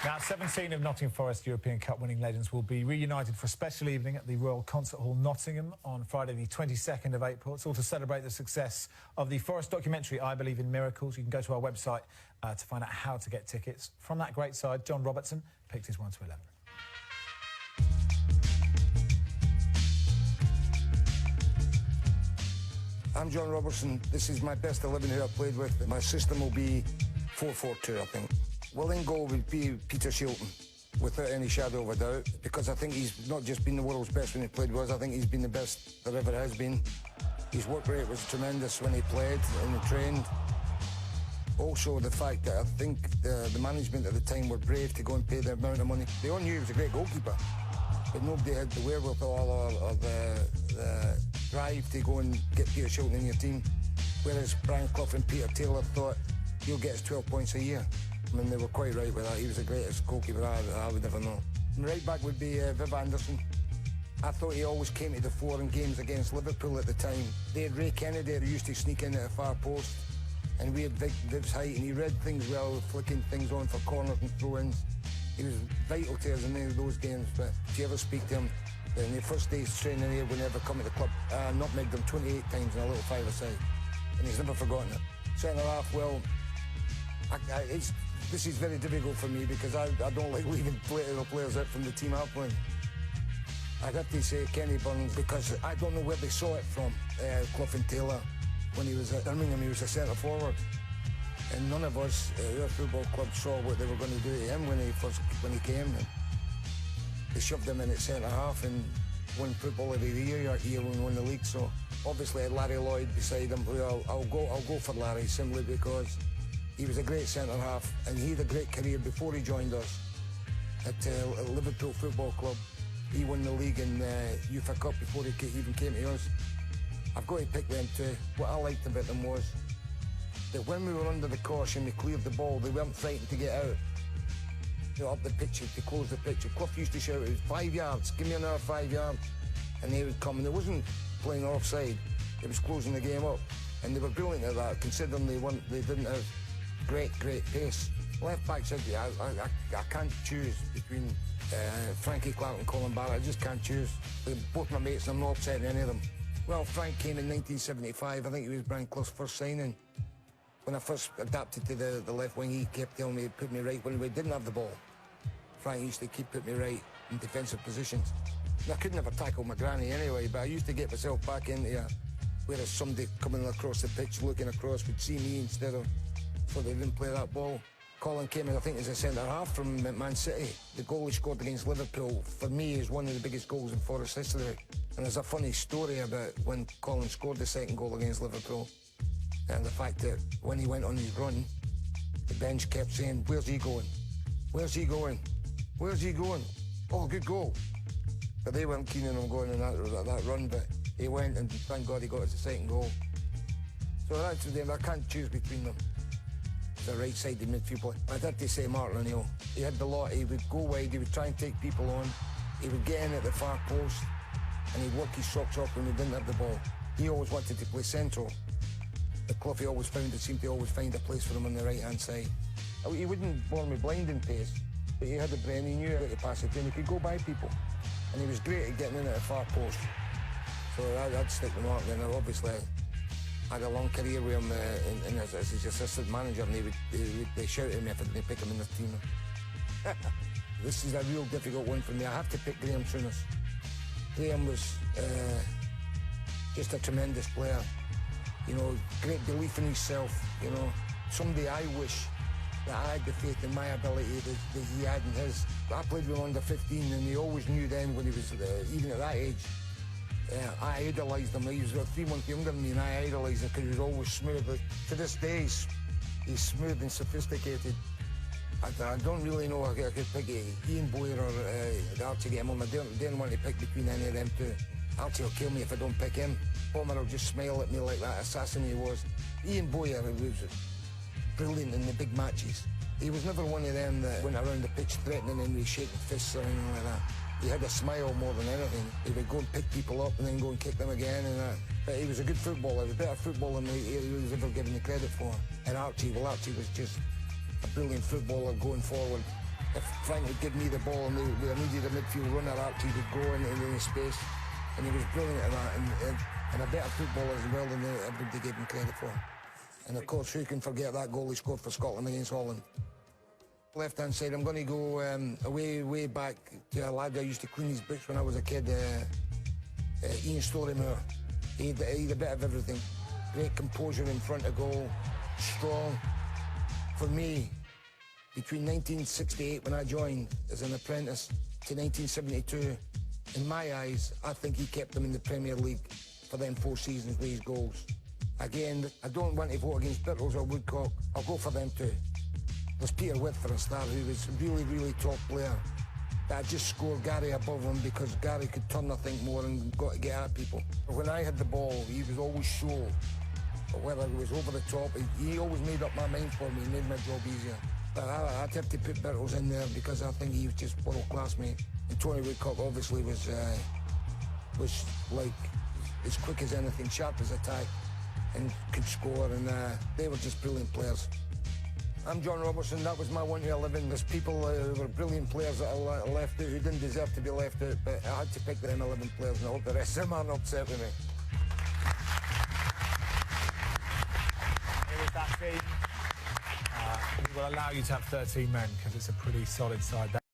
Now, 17 of Nottingham Forest European Cup winning legends will be reunited for a special evening at the Royal Concert Hall, Nottingham, on Friday the 22nd of April. It's all to celebrate the success of the Forest documentary, I Believe in Miracles. You can go to our website to find out how to get tickets. From that great side, John Robertson picked his 1-11. I'm John Robertson. This is my best 11 who I've played with. My system will be 4-4-2, I think. Well, in goal would be Peter Shilton, without any shadow of a doubt, because I think he's not just been the world's best when he played with us, I think he's been the best there ever has been. His work rate was tremendous when he played and he trained. Also, the fact that I think the management at the time were brave to go and pay the amount of money. They all knew he was a great goalkeeper, but nobody had the wherewithal or the drive to go and get Peter Shilton in your team. Whereas Brian Clough and Peter Taylor thought, he'll get us 12 points a year. I mean, they were quite right with that. He was the greatest goalkeeper I would ever know. And right back would be Viv Anderson. I thought he always came to the fore in games against Liverpool at the time. They had Ray Kennedy who used to sneak in at the far post, and we had Viv's height, and he read things well, flicking things on for corners and throw-ins. He was vital to us in any of those games, but if you ever speak to him, in the first day's training here, when he ever come to the club, I nutmegged him 28 times in a little five-a-side, and he's never forgotten it. Centre-half, well, this is very difficult for me because I don't like leaving players out from the team I'm playing. I'd have to say Kenny Burns because I don't know where they saw it from, Clough and Taylor. When he was at Birmingham, he was a centre-forward. And none of us, our football club, saw what they were going to do to him when he came. And they shoved him in at centre-half and won Football of the Year when we won the league. So obviously I had Larry Lloyd beside him. Well, I'll go for Larry simply because he was a great centre-half, and he had a great career before he joined us at Liverpool Football Club. He won the league in UEFA Cup before he even came to us. I've got to pick them too. What I liked about them was that when we were under the caution, they cleared the ball, they weren't frightened to get out. You know, up the pitch, to close the pitch. Clough used to shout, it was 5 yards, give me another 5 yards. And they would come, and it wasn't playing offside, it was closing the game up. And they were brilliant at that, considering they didn't have great pace. Left back said, I can't choose between Frankie Clark and Colin Barrett. I just can't choose. They're both my mates and I'm not upsetting any of them. Well, Frank came in 1975. I think he was Brian Clough's first signing. When I first adapted to the left wing, he kept telling me to put me right when we didn't have the ball. Frank used to keep putting me right in defensive positions. And I could never tackle my granny anyway, but I used to get myself back into whereas somebody coming across the pitch, looking across, would see me instead of, so they didn't play that ball. Colin came in, I think, as a centre-half from Man City. The goal he scored against Liverpool, for me, is one of the biggest goals in Forest history. And there's a funny story about when Colin scored the second goal against Liverpool, and the fact that when he went on his run, the bench kept saying, where's he going? Where's he going? Where's he going? Oh, good goal. But they weren't keen on him going on that run, but he went, and thank God he got his second goal. So that's the game. I can't choose between them. The right-sided midfielder. I'd have to say Martin O'Neill. He had the lot. He would go wide, he would try and take people on. He would get in at the far post, and he'd work his socks off when he didn't have the ball. He always wanted to play central. But Clough seemed to always find a place for him on the right-hand side. He wouldn't bore me blind in pace, but he had the brain, he knew how to pass it in, he could go by people. And he was great at getting in at the far post. So I'd stick with Martin, and obviously I had a long career with him as his assistant manager, and they shout at me if I didn't pick him in the team. This is a real difficult one for me. I have to pick Graham Souness. Graham was just a tremendous player. You know, great belief in himself, you know. Somebody I wish that I had the faith in my ability that he had in his. I played with him under 15, and he always knew then when he was, even at that age, I idolised him. He was 3 months younger than me, and I idolised him because he was always smooth. To this day, he's smooth and sophisticated. I don't really know if I could pick Ian Boyer or Archie Gemmell. I didn't want to pick between any of them two. Archie will kill me if I don't pick him. Homer will just smile at me like that assassin he was. Ian Boyer was brilliant in the big matches. He was never one of them that went around the pitch threatening and shaking fists or anything like that. He had a smile more than anything. He would go and pick people up and then go and kick them again and that. But he was a good footballer. He was a better footballer than he was ever given the credit for. And Archie was just a brilliant footballer going forward. if Frank would give me the ball and I needed a midfield runner out, he would go into the space, and he was brilliant at that, and a better footballer as well than everybody gave him credit for. And of course, who can forget that goal he scored for Scotland against Holland? Left-hand side, I'm going to go way back to a lad I used to clean his boots when I was a kid, Ian Storymore. He had a bit of everything. Great composure in front of goal, strong. For me, between 1968, when I joined as an apprentice, to 1972, in my eyes, I think he kept them in the Premier League for them 4 seasons with his goals. Again, I don't want to vote against Bittles or Woodcock. I'll go for them too. There's Peter Witt for a start, who was a really top player. But I just scored Gary above him because Gary could turn, I think, more and got to get at people. When I had the ball, he was always sure. But whether it was over the top, he always made up my mind for me, made my job easier. But I'd have to put Bittles in there because I think he was just world class, mate. And Tony Woodcock obviously was like as quick as anything, sharp as attack, and could score, and they were just brilliant players. I'm John Robertson, that was my 1-2-11. There's people who were brilliant players that I left out who didn't deserve to be left out, but I had to pick them 11 players, and I hope the rest of them aren't upset with me. Here is that team. We will allow you to have 13 men because it's a pretty solid side.